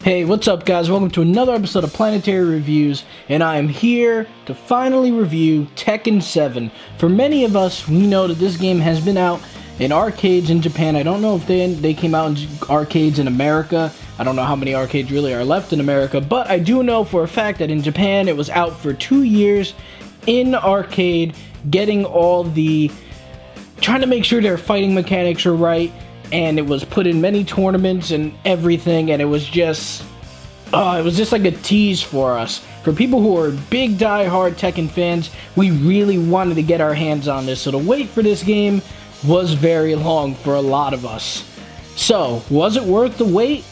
Hey, what's up guys? Welcome to another episode of Planetary Reviews, and I am here to finally review Tekken 7. For many of us, we know that this game has been out in arcades in Japan. I don't know if they came out in arcades in America. I don't know how many arcades really are left in America, but I do know for a fact that in Japan it was out for 2 years in arcade, getting all the... trying to make sure their fighting mechanics are right. And it was put in many tournaments and everything, and it was just like a tease for us. For people who are big die-hard Tekken fans, we really wanted to get our hands on this, so the wait for this game was very long for a lot of us. So, was it worth the wait?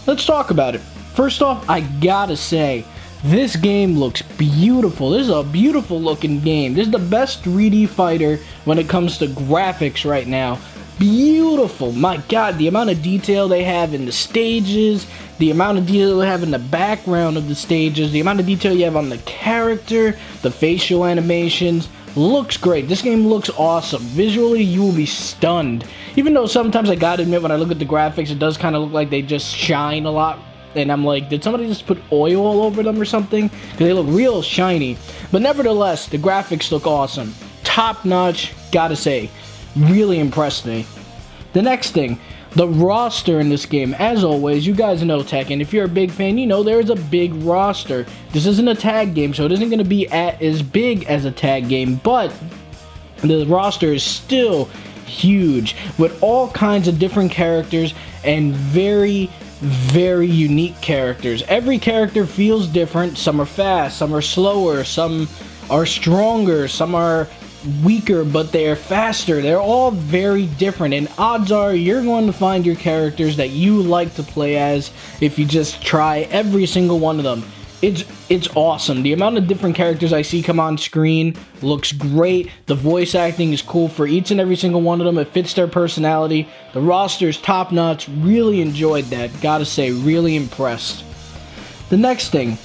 Let's talk about it. First off, I gotta say, this game looks beautiful. This is a beautiful looking game. This is the best 3D fighter when it comes to graphics right now. Beautiful. My god, the amount of detail they have in the stages, the amount of detail they have in the background of the stages, the amount of detail you have on the character, the facial animations, looks great. This game looks awesome. Visually, you will be stunned. Even though sometimes I gotta admit, when I look at the graphics, it does kind of look like they just shine a lot. And I'm like, did somebody just put oil all over them or something? Because they look real shiny. But nevertheless, the graphics look awesome. Top notch, gotta say. Really impressed me. The next thing, the roster in this game. As always, you guys know Tekken. If you're a big fan, you know there's a big roster. This isn't a tag game, so it isn't going to be as big as a tag game, but the roster is still huge with all kinds of different characters and very unique characters. Every character feels different. Some are fast, some are slower, some are stronger, some are weaker, but they're faster. They're all very different, and odds are you're going to find your characters that you like to play as if you just try every single one of them. It's awesome. The amount of different characters I see come on screen looks great. The voice acting is cool for each and every single one of them. It fits their personality. The roster is top notch. Really enjoyed that. Gotta say, really impressed. The next thing,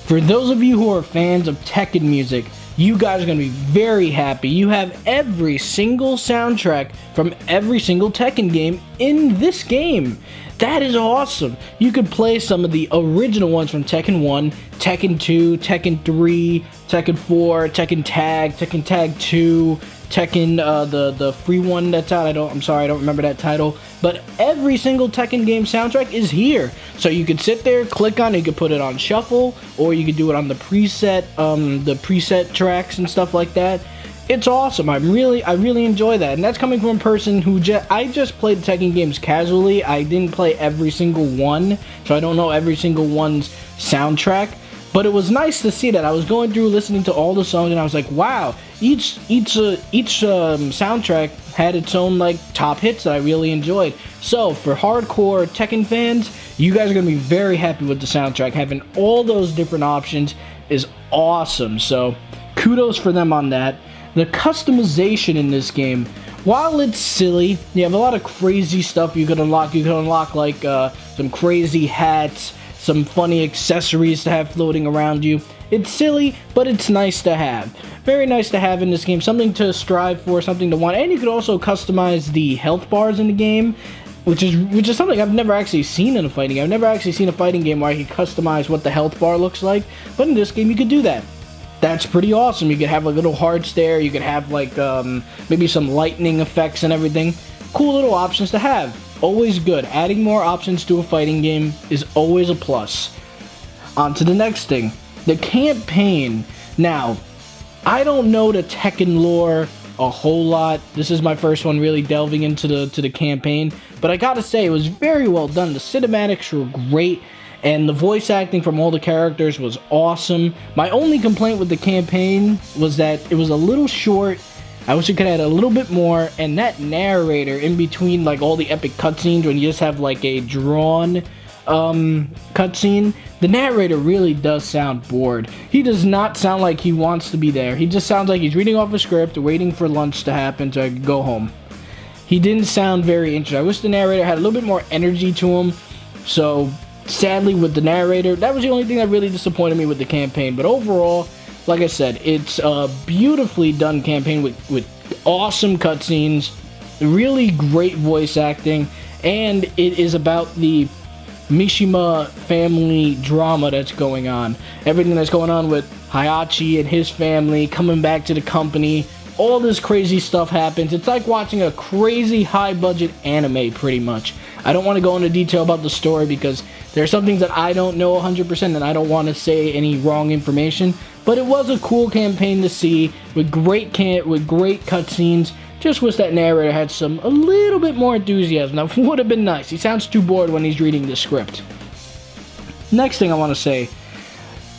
for those of you who are fans of Tekken music, you guys are going to be very happy. You have every single soundtrack from every single Tekken game in this game. That is awesome. You could play some of the original ones from Tekken 1, Tekken 2, Tekken 3, Tekken 4, Tekken Tag 2, Tekken, the free one that's out. I'm sorry, I don't remember that title. But every single Tekken game soundtrack is here. So you could sit there, click on it, you could put it on shuffle, or you could do it on the preset tracks and stuff like that. It's awesome. I really enjoy that. And that's coming from a person who I just played Tekken games casually. I didn't play every single one, so I don't know every single one's soundtrack. But it was nice to see that. I was going through listening to all the songs, and I was like, wow, each soundtrack had its own like top hits that I really enjoyed. So for hardcore Tekken fans, you guys are gonna be very happy with the soundtrack. Having all those different options is awesome. So kudos for them on that. The customization in this game, while it's silly, you have a lot of crazy stuff you could unlock. You could unlock like some crazy hats, some funny accessories to have floating around you. It's silly, but it's nice to have. Very nice to have in this game. Something to strive for, something to want. And you could also customize the health bars in the game, which is something I've never actually seen in a fighting game. I've never actually seen a fighting game where I could customize what the health bar looks like. But in this game, you could do that. That's pretty awesome. You could have like little hearts there. You could have like maybe some lightning effects and everything. Cool little options to have. Always good. Adding more options to a fighting game is always a plus. On to the next thing. The campaign. Now, I don't know the Tekken lore a whole lot. This is my first one really delving into the campaign. But I gotta say, it was very well done. The cinematics were great. And the voice acting from all the characters was awesome. My only complaint with the campaign was that it was a little short. I wish it could add a little bit more, and that narrator in between like all the epic cutscenes when you just have like a drawn cutscene, the narrator really does sound bored. He does not sound like he wants to be there. He just sounds like he's reading off a script, waiting for lunch to happen so I could go home. He didn't sound very interesting. I wish the narrator had a little bit more energy to him. So sadly with the narrator, that was the only thing that really disappointed me with the campaign. But overall, like I said, it's a beautifully done campaign with awesome cutscenes, really great voice acting, and it is about the Mishima family drama that's going on. Everything that's going on with Hayachi and his family coming back to the company. All this crazy stuff happens. It's like watching a crazy high-budget anime, pretty much. I don't want to go into detail about the story because there are some things that I don't know 100% and I don't want to say any wrong information. But it was a cool campaign to see with great cutscenes. Just wish that narrator had a little bit more enthusiasm. That would have been nice. He sounds too bored when he's reading the script. Next thing I want to say,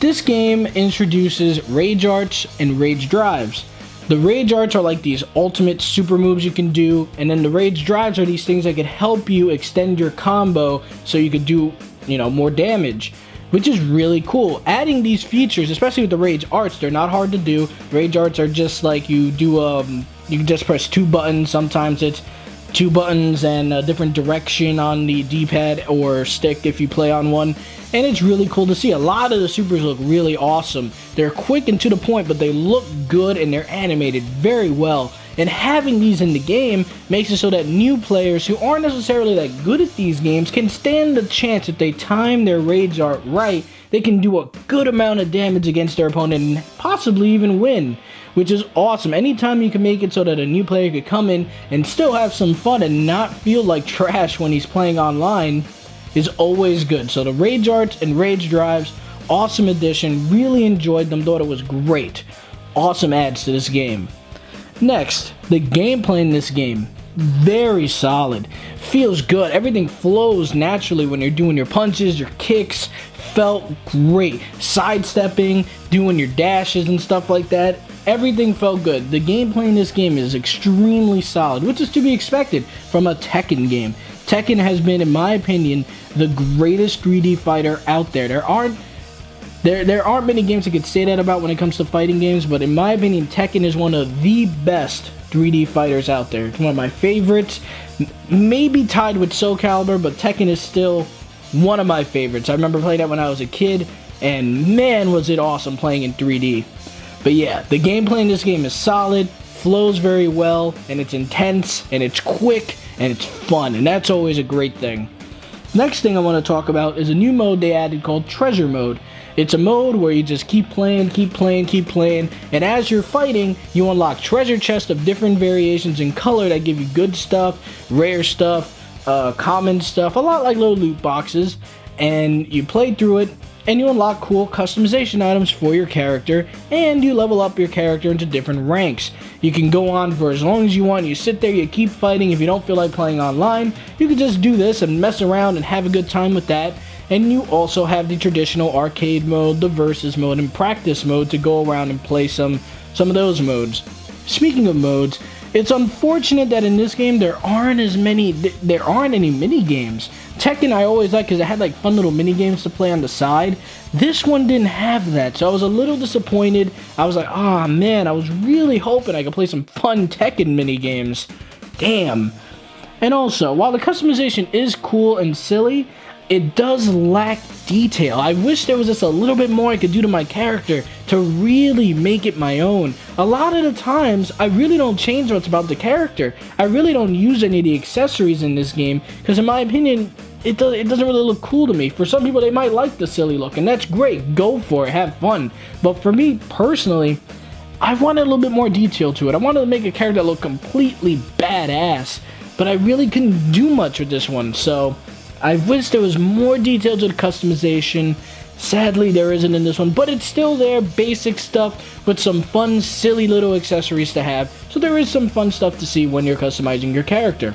this game introduces rage arts and rage drives. The rage arts are like these ultimate super moves you can do, and then the rage drives are these things that could help you extend your combo so you could do, more damage, which is really cool. Adding these features, especially with the rage arts, they're not hard to do. Rage arts are just like you can just press 2 buttons. Sometimes it's 2 buttons and a different direction on the D-pad or stick if you play on one. And it's really cool to see. A lot of the supers look really awesome. They're quick and to the point, but they look good and they're animated very well. And having these in the game makes it so that new players who aren't necessarily that good at these games can stand the chance if they time their rage art right, they can do a good amount of damage against their opponent and possibly even win, which is awesome. Anytime you can make it so that a new player could come in and still have some fun and not feel like trash when he's playing online is always good. So the rage arts and rage drives, awesome addition. Really enjoyed them, thought it was great. Awesome adds to this game. Next, the gameplay in this game, very solid. Feels good. Everything flows naturally when you're doing your punches, your kicks. Felt great. Sidestepping, doing your dashes and stuff like that. Everything felt good. The gameplay in this game is extremely solid, which is to be expected from a Tekken game. Tekken has been, in my opinion, the greatest 3D fighter out there. There aren't many games I could say that about when it comes to fighting games, but in my opinion, Tekken is one of the best 3D fighters out there. It's one of my favorites, maybe tied with Soul Calibur, but Tekken is still one of my favorites. I remember playing that when I was a kid, and man, was it awesome playing in 3D. But yeah, the gameplay in this game is solid, flows very well, and it's intense, and it's quick, and it's fun, and that's always a great thing. Next thing I want to talk about is a new mode they added called Treasure Mode. It's a mode where you just keep playing, and as you're fighting, you unlock treasure chests of different variations in color that give you good stuff, rare stuff, common stuff, a lot like little loot boxes, and you play through it, and you unlock cool customization items for your character, and you level up your character into different ranks. You can go on for as long as you want. You sit there, you keep fighting. If you don't feel like playing online, you can just do this and mess around and have a good time with that. And you also have the traditional arcade mode, the versus mode, and practice mode to go around and play some of those modes. Speaking of modes, it's unfortunate that in this game there aren't any mini games. Tekken I always liked because it had like fun little mini games to play on the side. This one didn't have that, so I was a little disappointed. I was like, ah man, I was really hoping I could play some fun Tekken mini games. Damn. And also, while the customization is cool and silly, it does lack detail. I wish there was just a little bit more I could do to my character to really make it my own. A lot of the times, I really don't change what's about the character. I really don't use any of the accessories in this game, because in my opinion, it doesn't really look cool to me. For some people, they might like the silly look, and that's great. Go for it, have fun. But for me, personally, I wanted a little bit more detail to it. I wanted to make a character that looked completely badass, but I really couldn't do much with this one, so I wish there was more detail to the customization. Sadly, there isn't in this one, but it's still there, basic stuff with some fun, silly little accessories to have. So there is some fun stuff to see when you're customizing your character.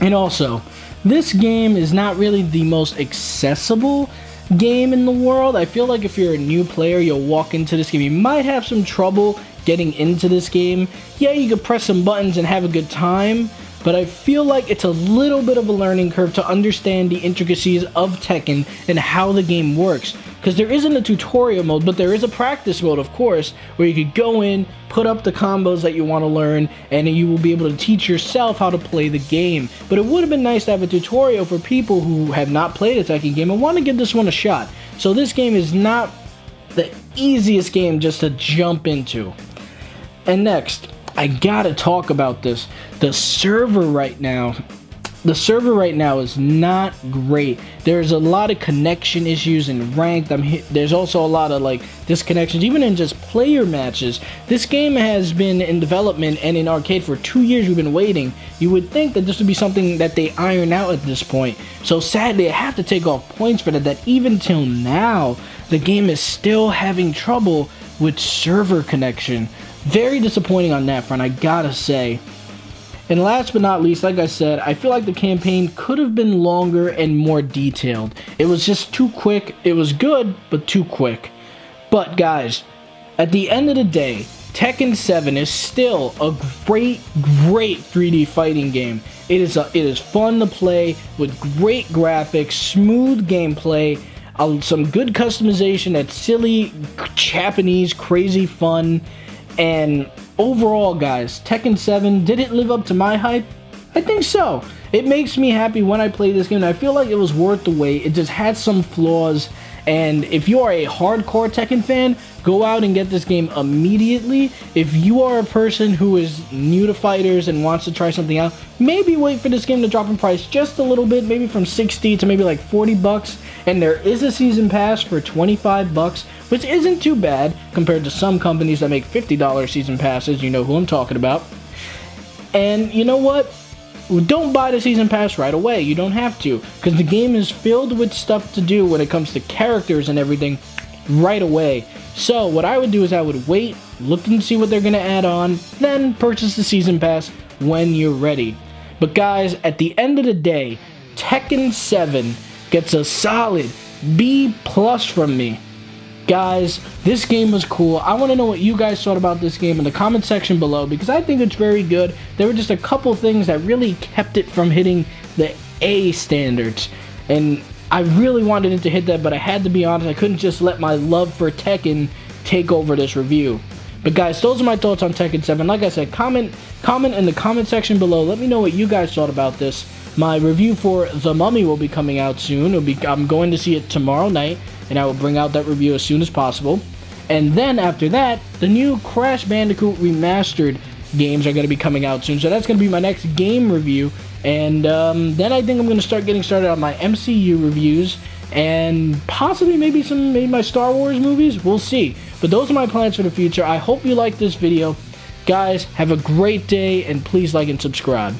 And also, this game is not really the most accessible game in the world. I feel like if you're a new player, you'll walk into this game, you might have some trouble getting into this game. Yeah, you could press some buttons and have a good time, but I feel like it's a little bit of a learning curve to understand the intricacies of Tekken and how the game works. Because there isn't a tutorial mode, but there is a practice mode, of course, where you could go in, put up the combos that you want to learn, and you will be able to teach yourself how to play the game. But it would have been nice to have a tutorial for people who have not played a Tekken game and want to give this one a shot. So this game is not the easiest game just to jump into. And next, I gotta talk about this. The server right now, the server right now is not great. There's a lot of connection issues in ranked. There's also a lot of like disconnections, even in just player matches. This game has been in development and in arcade for 2 years. We've been waiting. You would think that this would be something that they iron out at this point. So sadly, I have to take off points for that. That even till now, the game is still having trouble with server connection. Very disappointing on that front, I gotta say. And last but not least, like I said, I feel like the campaign could have been longer and more detailed. It was just too quick. It was good, but too quick. But guys, at the end of the day, Tekken 7 is still a great 3D fighting game. It is fun to play with great graphics, smooth gameplay, some good customization that's silly, Japanese, crazy fun. And overall, guys, Tekken 7, did it live up to my hype? I think so. It makes me happy when I play this game, and I feel like it was worth the wait. It just had some flaws, and if you are a hardcore Tekken fan, go out and get this game immediately. If you are a person who is new to fighters and wants to try something out, maybe wait for this game to drop in price just a little bit, maybe from 60 to maybe like 40 bucks. And there is a season pass for 25 bucks, which isn't too bad compared to some companies that make $50 season passes. You know who I'm talking about. And you know what? Don't buy the season pass right away. You don't have to, because the game is filled with stuff to do when it comes to characters and everything right away. So what I would do is I would wait, look and see what they're going to add on, then purchase the season pass when you're ready. But guys, at the end of the day, Tekken 7 gets a solid B+ from me. Guys, this game was cool. I want to know what you guys thought about this game in the comment section below, because I think it's very good. There were just a couple things that really kept it from hitting the A standards, and I really wanted it to hit that, but I had to be honest, I couldn't just let my love for Tekken take over this review. But guys, those are my thoughts on Tekken 7. Like I said, comment in the comment section below. Let me know what you guys thought about this. My review for The Mummy will be coming out soon. I'm going to see it tomorrow night, and I will bring out that review as soon as possible. And then after that, the new Crash Bandicoot Remastered games are going to be coming out soon. So that's going to be my next game review. And then I think I'm going to start getting started on my MCU reviews, and possibly maybe my Star Wars movies. We'll see. But those are my plans for the future. I hope you liked this video. Guys, have a great day, and please like and subscribe.